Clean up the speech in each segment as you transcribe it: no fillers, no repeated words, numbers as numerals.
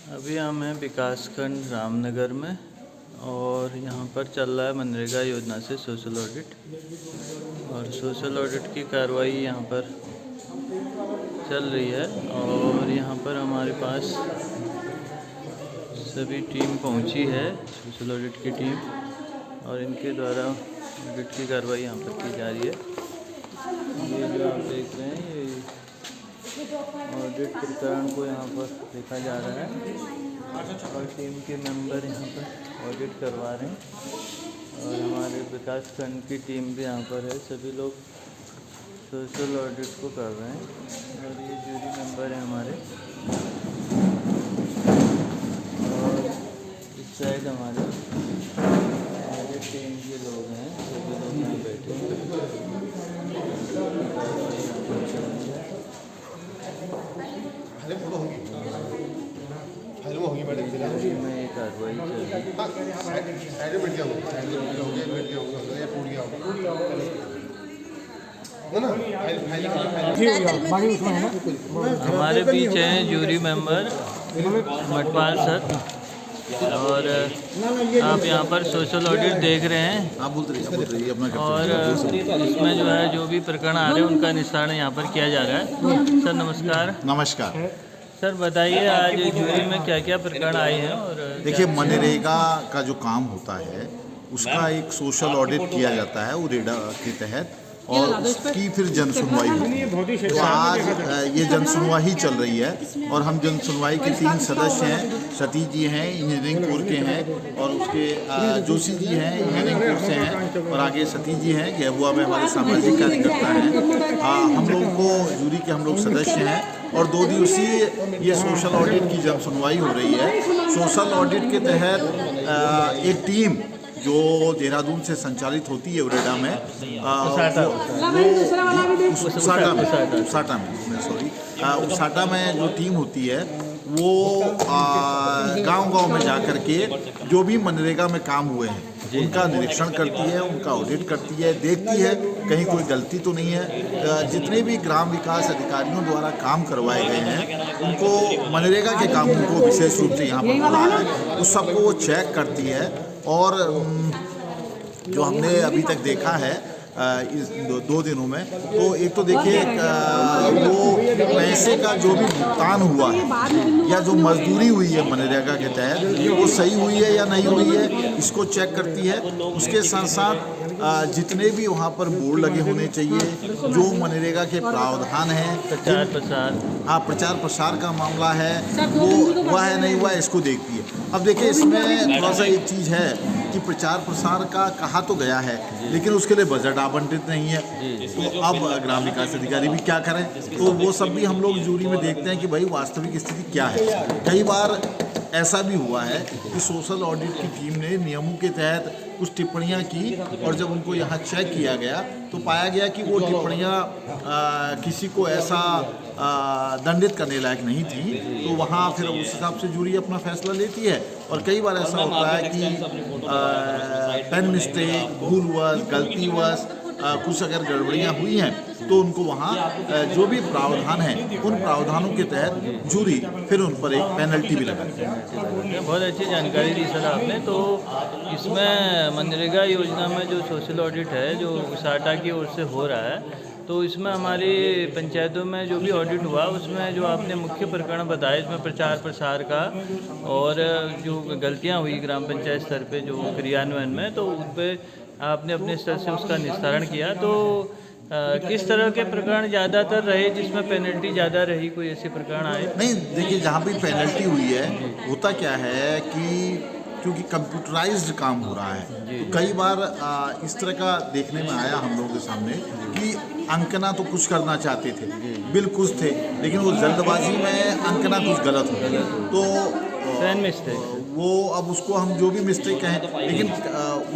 अभी हम हैं विकासखंड रामनगर में और यहाँ पर चल रहा है मनरेगा योजना से सोशल ऑडिट। और सोशल ऑडिट की कार्रवाई यहाँ पर चल रही है और यहाँ पर हमारे पास सभी टीम पहुँची है, सोशल ऑडिट की टीम, और इनके द्वारा ऑडिट की कार्रवाई यहाँ पर की जा रही है। ये जो आप देख रहे हैं ये ऑडिट प्रकरण को यहाँ पर देखा जा रहा है और टीम के मेंबर यहाँ पर ऑडिट करवा रहे हैं और हमारे विकासखंड की टीम भी यहाँ पर है। सभी लोग सोशल ऑडिट को कर रहे हैं और ये जूरी मेंबर हैं हमारे। और इस साइड हमारे टीम के लोग हैं, सभी लोग यहाँ बैठे हैं। में एक कार्रवाई हमारे बीच हैं जूरी मेंबर मटपाल सर, और आप यहाँ पर सोशल ऑडिट देख रहे हैं। आप बोल रही अपना। और इसमें जो है जो भी प्रकरण आ रहे हैं उनका निस्तारण यहाँ पर किया जा रहा है। सर नमस्कार। नमस्कार सर बताइए आज जूरी में क्या क्या प्रकरण आए हैं। और देखिए, मनरेगा का जो काम होता है उसका एक सोशल ऑडिट किया जाता है उरेडा के तहत, और उसकी फिर जन सुनवाई होती है। तो आज ये जन सुनवाई चल रही है और हम जन सुनवाई के 3 सदस्य हैं। सतीश जी हैं इंजीनियरिंग कोर के हैं, और उसके जोशी जी हैं इंजीनियरिंग कोर से हैं, और आगे सतीश जी हैं गेबुआ में हमारे सामाजिक कार्यकर्ता हैं। हम लोग को जूरी के हम लोग सदस्य हैं और 2 दिवसीय ये सोशल ऑडिट की जन सुनवाई हो रही है। सोशल ऑडिट के तहत एक टीम जो देहरादून से संचालित होती है उरेडा में, उसाटा में जो टीम होती है वो गांव-गांव में जा कर के जो भी मनरेगा में काम हुए हैं उनका निरीक्षण करती है, उनका ऑडिट करती है, देखती है कहीं कोई गलती तो नहीं है। जितने भी ग्राम विकास अधिकारियों द्वारा काम करवाए गए हैं उनको मनरेगा के कामों को विशेष रूप से यहाँ पर बुलाया है, उस सबको वो चेक करती है। और जो हमने अभी तक देखा है इस 2 दिनों में, तो एक तो देखिए वो पैसे का जो भी भुगतान हुआ है या जो मजदूरी हुई है मनरेगा के तहत वो सही हुई है या नहीं हुई है, इसको चेक करती है। उसके साथ साथ जितने भी वहाँ पर बोर्ड लगे होने चाहिए, जो मनरेगा के प्रावधान हैं, प्रचार प्रसार, हाँ प्रचार प्रसार का मामला है वो हुआ है नहीं हुआ इसको देखती है। अब देखिए इसमें थोड़ा सा एक चीज़ है कि प्रचार प्रसार का कहा तो गया है लेकिन उसके लिए बजट आवंटित नहीं है, तो अब ग्राम विकास अधिकारी भी क्या करें, तो वो सब भी हम लोग जूरी में देखते हैं कि भाई वास्तविक स्थिति क्या है। कई बार ऐसा भी हुआ है कि सोशल ऑडिट की टीम ने नियमों के तहत कुछ टिप्पणियां की और जब उनको यहाँ चेक किया गया तो पाया गया कि वो टिप्पणियां किसी को ऐसा दंडित करने लायक नहीं थी, तो वहाँ फिर उस हिसाब से जूरी अपना फैसला लेती है। और कई बार ऐसा होता है कि पेन मिस्टेक, भूलवश, गलतीवश कुछ अगर गड़बड़ियाँ हुई हैं तो उनको वहाँ जो भी प्रावधान है उन प्रावधानों के तहत जूरी फिर उन पर एक पेनल्टी भी लगाती है। बहुत अच्छी जानकारी दी सर आपने। तो इसमें मनरेगा योजना में जो सोशल ऑडिट है जो उसाटा की ओर से हो रहा है, तो इसमें हमारी पंचायतों में जो भी ऑडिट हुआ उसमें जो आपने मुख्य प्रकरण बताया इसमें प्रचार प्रसार का और जो गलतियाँ हुई ग्राम पंचायत स्तर पे जो क्रियान्वयन में, तो उन पर आपने अपने स्तर से उसका निस्तारण किया। तो किस तरह के प्रकरण ज़्यादातर रहे जिसमें पेनल्टी ज़्यादा रही, कोई ऐसे प्रकरण आए? नहीं देखिए, जहाँ भी पेनल्टी हुई है होता क्या है कि क्योंकि कंप्यूटराइज्ड काम हो रहा है तो कई बार इस तरह का देखने में आया हम लोगों के सामने कि अंकना तो कुछ करना चाहते थे, बिल कुछ थे, लेकिन वो जल्दबाजी में अंकना कुछ गलत हो गया, तो वो अब उसको हम जो भी मिस्टेक कहें, लेकिन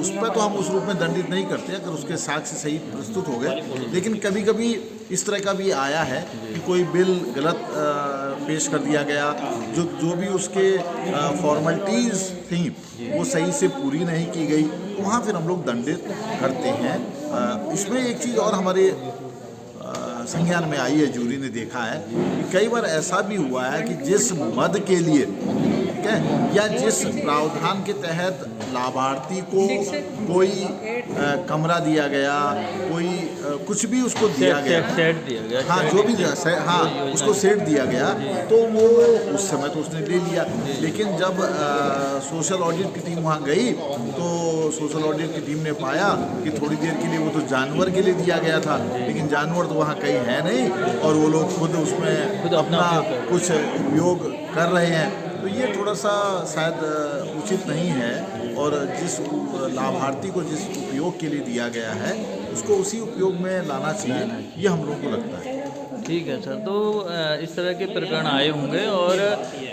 उस पर तो हम उस रूप में दंडित नहीं करते अगर उसके साक्ष्य सही प्रस्तुत हो गए। लेकिन कभी कभी इस तरह का भी आया है कि कोई बिल गलत पेश कर दिया गया, जो भी उसके फॉर्मेलिटीज़ थी वो सही से पूरी नहीं की गई, तो वहाँ फिर हम लोग दंडित करते हैं। इसमें एक चीज़ और हमारे संज्ञान में आई है, जूरी ने देखा है कि कई बार ऐसा भी हुआ है कि जिस मद के लिए ठीक है, या जिस प्रावधान के तहत लाभार्थी को कोई कमरा दिया गया, कोई कुछ भी उसको दिया गया, सेट दिया गया, हाँ जो भी हाँ उसको सेट दिया गया, तो वो उस समय तो उसने ले लिया। लेकिन जब सोशल ऑडिट की टीम वहाँ गई तो सोशल ऑडिट की टीम ने पाया कि थोड़ी देर के लिए वो तो जानवर के लिए दिया गया था, लेकिन जानवर तो वहाँ कहीं है नहीं और वो लोग खुद उसमें अपना कुछ उपयोग कर रहे हैं। तो ये थोड़ा सा शायद उचित नहीं है, और जिस लाभार्थी को जिस उपयोग के लिए दिया गया है उसको उसी उपयोग में लाना चाहिए, ये हम लोगों को लगता है। ठीक है सर, तो इस तरह के प्रकरण आए होंगे, और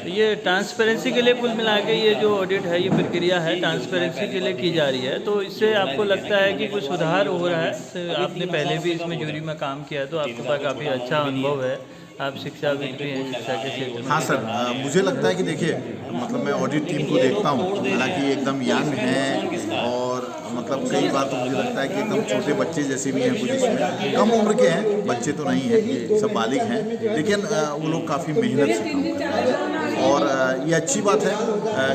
ये ट्रांसपेरेंसी के लिए कुल मिला के ये जो ऑडिट है, ये प्रक्रिया है ट्रांसपेरेंसी के लिए की जा रही है, तो इससे आपको लगता है कि कुछ सुधार हो रहा है? तो आपने पहले भी इसमें जूरी में काम किया है, तो आपके पास काफ़ी अच्छा अनुभव है, आप शिक्षाविद भी हैं शिक्षा के क्षेत्र में। हाँ सर, मुझे लगता है कि देखिए, मतलब मैं ऑडिट टीम को देखता हूँ, हालांकि एकदम यंग हैं और मतलब कई बार तो मुझे लगता है कि एकदम छोटे बच्चे जैसे भी हैं, कुछ इसमें कम उम्र के हैं, बच्चे तो नहीं हैं, सब बालिग हैं, लेकिन वो लोग काफ़ी मेहनत से काम कर रहे हैं। और ये अच्छी बात है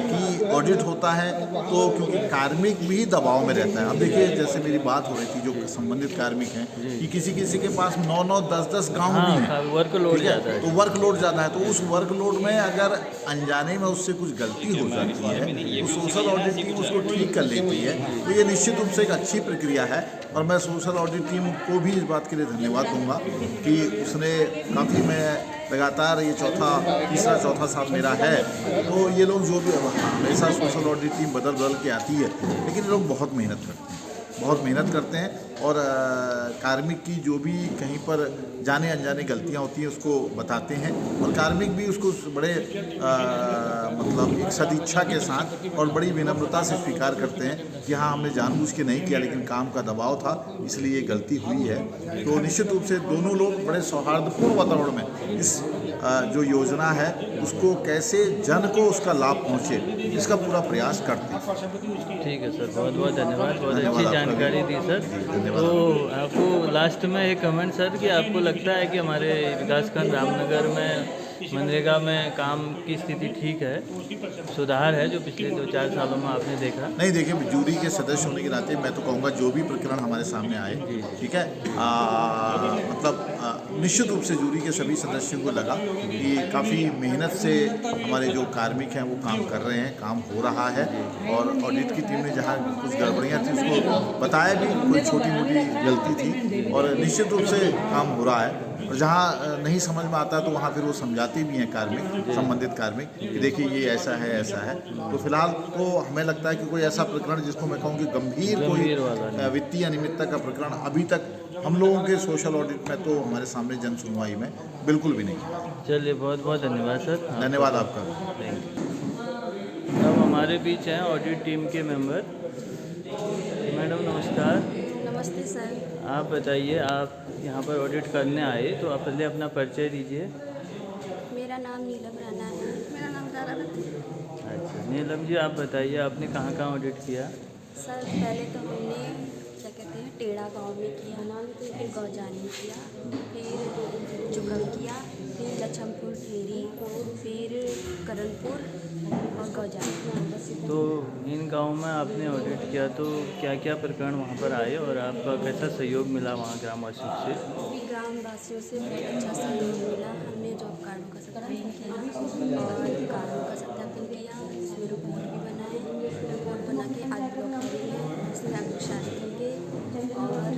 कि ऑडिट होता है, तो क्योंकि कार्मिक भी दबाव में रहता है। अब देखिए, जैसे मेरी बात हो रही थी, जो संबंधित कार्मिक हैं कि किसी के पास 9-9, 10-10 गाँव भी हैं, वर्कलोड ज़्यादा है, तो वर्कलोड ज़्यादा है, तो उस वर्कलोड में अगर अनजाने में उससे कुछ गलती हो जाती है तो सोशल ऑडिट टीम उसको ठीक कर लेती है। तो ये निश्चित रूप से एक अच्छी प्रक्रिया है, और मैं सोशल ऑडिट टीम को भी इस बात के लिए धन्यवाद दूंगा कि उसने काफ़ी, मैं लगातार ये तीसरा चौथा साल मेरा है, तो ये लोग जो भी हमेशा सोशल ऑडिट टीम बदल के आती है, लेकिन ये लोग बहुत मेहनत करते हैं और कार्मिक की जो भी कहीं पर जाने अनजाने गलतियां होती हैं उसको बताते हैं, और कार्मिक भी उसको बड़े मतलब एक सदिच्छा के साथ और बड़ी विनम्रता से स्वीकार करते हैं कि हाँ, हमने जानबूझ के नहीं किया, लेकिन काम का दबाव था इसलिए ये गलती हुई है। तो निश्चित रूप से दोनों लोग बड़े सौहार्दपूर्ण वातावरण में इस जो योजना है उसको कैसे जन को उसका लाभ पहुँचे, इसका पूरा प्रयास करते हैं। ठीक है सर, बहुत बहुत धन्यवाद, बहुत अच्छी जानकारी दी सर। तो आपको लास्ट में एक कमेंट सर, कि आपको लगता है कि हमारे विकासखंड रामनगर में मनरेगा में काम की स्थिति ठीक है, सुधार है जो पिछले 2-4 सालों में आपने देखा? नहीं, देखिए, जूरी के सदस्य होने के नाते मैं तो कहूँगा जो भी प्रकरण हमारे सामने आए, ठीक है, मतलब निश्चित रूप से जूरी के सभी सदस्यों को लगा कि काफ़ी मेहनत से हमारे जो कार्मिक हैं वो काम कर रहे हैं, काम हो रहा है, और ऑडिट की टीम ने जहाँ कुछ गड़बड़ियाँ थी उसको बताया भी, कोई छोटी मोटी गलती थी, और निश्चित रूप से काम हो रहा है। और जहाँ नहीं समझ में आता तो वहाँ फिर वो समझाते भी हैं संबंधित कार्मिक कि देखिए ये ऐसा है। तो फिलहाल तो हमें लगता है कि कोई ऐसा प्रकरण जिसको मैं कहूँ कि गंभीर कोई वित्तीय अनियमितता का प्रकरण अभी तक हम लोगों के सोशल ऑडिट में, तो हमारे सामने जन सुनवाई में बिल्कुल भी नहीं। चलिए, बहुत बहुत धन्यवाद सर। धन्यवाद आपका। अब हमारे बीच हैं ऑडिट टीम के मेंबर। मैडम नमस्कार। नमस्ते सर। आप बताइए, आप यहाँ पर ऑडिट करने आए, तो आप पहले अपना परिचय दीजिए। मेरा नाम नीलम राणा है। मेरा नाम तारावती। अच्छा नीलम जी, आप बताइए आपने कहाँ ऑडिट किया? सर, पहले तो हमने क्या कहते हैं टेढ़ा गांव में किया, फिर गौजान में किया, फिर चुकम किया, फिर लछमपुर ठेरी, फिर करणपुर और गौजान। तो इन गाँव में आपने ऑडिट किया, तो क्या क्या प्रकरण वहाँ पर आए और आपका कैसा सहयोग मिला वहाँ ग्रामवासियों से? ग्रामवासियों से बहुत अच्छा सहयोग मिला। हमने जॉब कार्डों का सत्यापन किया और कारों का सत्यापन किया, इसमें रिपोर्ट भी बनाए, रिपोर्ट बना के आज ब्लॉक करेंगे, इसमें अग्निशात देंगे, और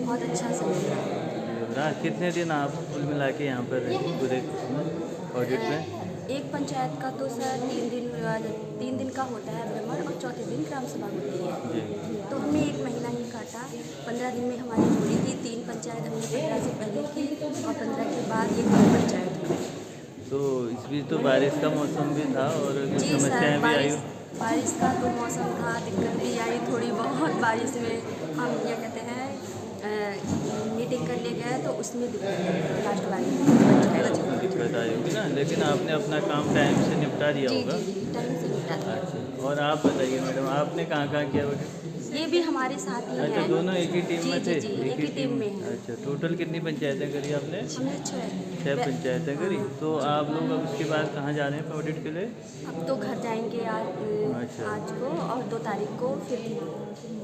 बहुत अच्छा सहयोग रहा। कितने दिन आप कुल मिला के यहाँ पर पूरे ऑडिट में? एक पंचायत का तो सर 3 दिन का होता है भ्रमण, और चौथे दिन ग्राम सभा होती है, तो हमने 1 महीना ही काटा। 15 दिन में हमारी जूरी थी, 3 पंचायत हमने 15 से पहले की और 15 के बाद एक और पंचायत की। तो इस बीच तो बारिश का मौसम भी था और कुछ जी समस्याएं सर, भी आई? बारिश का तो मौसम था, दिक्कत भी आई थोड़ी बहुत। बारिश में हम क्या कहते हैं मीटिंग करने गए तो उसमें लास्ट वाली दिक्कत आई होगी ना, लेकिन आपने अपना काम टाइम से निपटा दिया होगा। जी, टाइम से निपटा दिया। अच्छा, और आप बताइए मैडम, आपने कहाँ किया ऑडिट? ये भी हमारे साथ ही अच्छा, हैं। दोनों एक ही टीम जी, में थे? जी, जी, एक ही टीम में हैं। अच्छा, टोटल कितनी पंचायतें करी आपने? हमने 6 पंचायतें करी। हाँ। तो आप लोग अब उसके बाद कहाँ जा रहे हैं ऑडिट के लिए? अब तो घर जाएंगे अच्छा। आज को, और 2 तारीख को फिर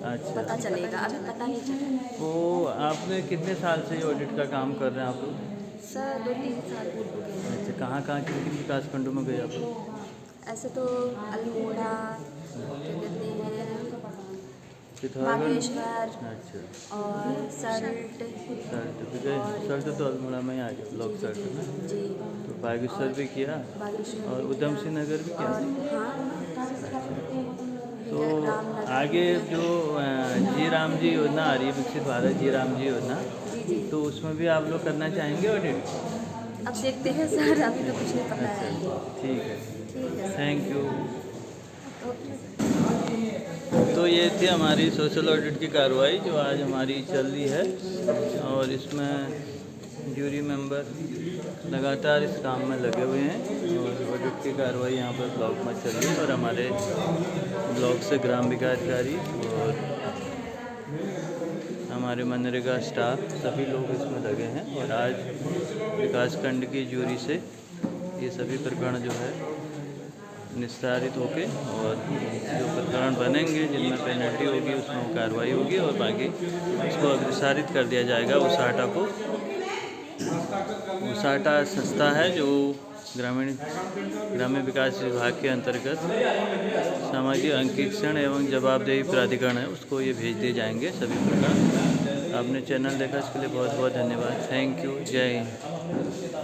अच्छा, पता चलेगा, अभी पता नहीं चला। तो आपने कितने साल से ये ऑडिट का काम कर रहे हैं आप लोग? सर 2-3 साल हो गए। अच्छा, कहाँ कहाँ किन किन विकास खंडों में गए आप लोग? ऐसे तो अल्मोड़ा, क्या कहते हैं, पिथौरागढ़? बागेश्वर अच्छा, और सर्ट। सर्ट भी गए? सर्ट तो अल्मोड़ा में ही आ गया, ब्लॉक सर्ट में। जी, तो बागेश्वर भी किया बागेश्वर और भी उधम किया। सिंह नगर भी किया। और हाँ, तो रामनगर आगे भी किया। जो जी राम जी योजना आ रही है, विकसित भारत जी राम जी योजना, जी जी, तो उसमें भी आप लोग करना चाहेंगे ऑडिट? अब देखते हैं सर, अभी तो कुछ नहीं पता है। ठीक है, ठीक है sir, thank you. Okay sir. तो ये थी हमारी सोशल ऑडिट की कार्रवाई जो आज हमारी चल रही है, और इसमें जूरी मेंबर लगातार इस काम में लगे हुए हैं, और ऑडिट की कार्रवाई यहाँ पर ब्लॉक में चल रही है, और हमारे ब्लॉक से ग्राम विकास अधिकारी और हमारे मनरेगा स्टाफ सभी लोग इसमें लगे हैं। और आज विकासखंड की जूरी से ये सभी प्रकरण जो है निस्तारित होके, और जो प्रकरण बनेंगे जिनमें पेनल्टी होगी उसमें कार्रवाई होगी, और बाकी उसको अग्रसारित कर दिया जाएगा। उसाटा को, उसाटा संस्था है जो ग्रामीण विकास विभाग के अंतर्गत सामाजिक अंकेक्षण एवं जवाबदेही प्राधिकरण है, उसको ये भेज दिए जाएंगे सभी प्रकरण। आपने चैनल देखा इसके लिए बहुत बहुत धन्यवाद। Thank you. जय हिंद।